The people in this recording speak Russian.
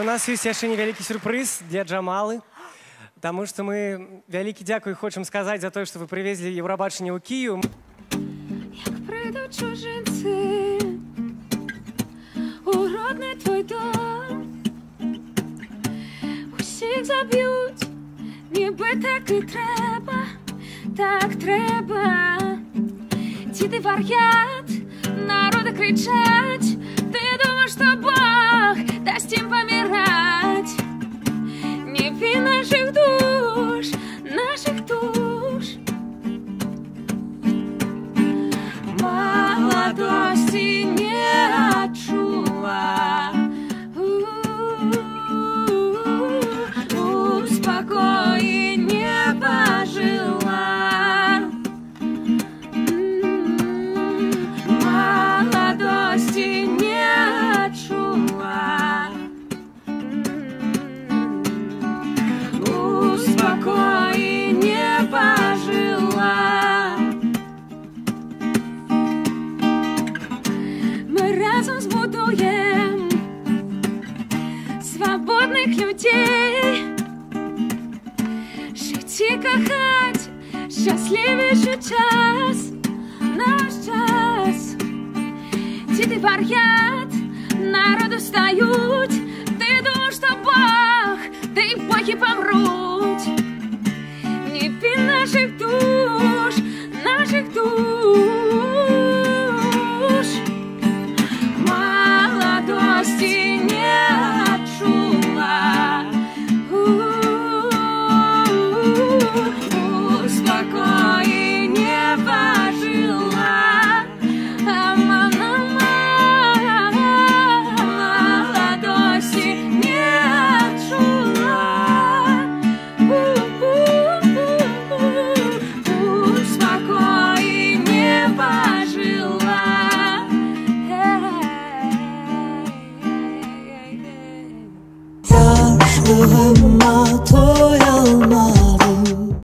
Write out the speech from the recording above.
У нас ёсць яшчэ невялікі сюрпрыз для Джамалы, таму што мы вялікі дзякуй хочам сказаць за тое, што вы прывезлі Еўрабачанне ў Кіеў. Як прыйдуць чужынцы у родны твой дом, усіх заб'юць, нібы так і трэба, так трэба. Ці ты вар'ят, народы крычаць, ты думаеш, што Бог дасць ім паміраць. Не наших душ, наших душ. Молодости не отчула, успокои не пожила. Молодости не отчула, успокои не пожила. Мы разом збудуем свободных людей, жить и кохать счастливейший час, наш час. Ці ти вар'ят, народу встають, ти думаєш, що Бог, та й боги помруть. Не пін наших душ, наших душ. Молодости не отчула, успокои не пожила. Молодости не отчула, успокои не пожила. Yaşlığıma toy alma.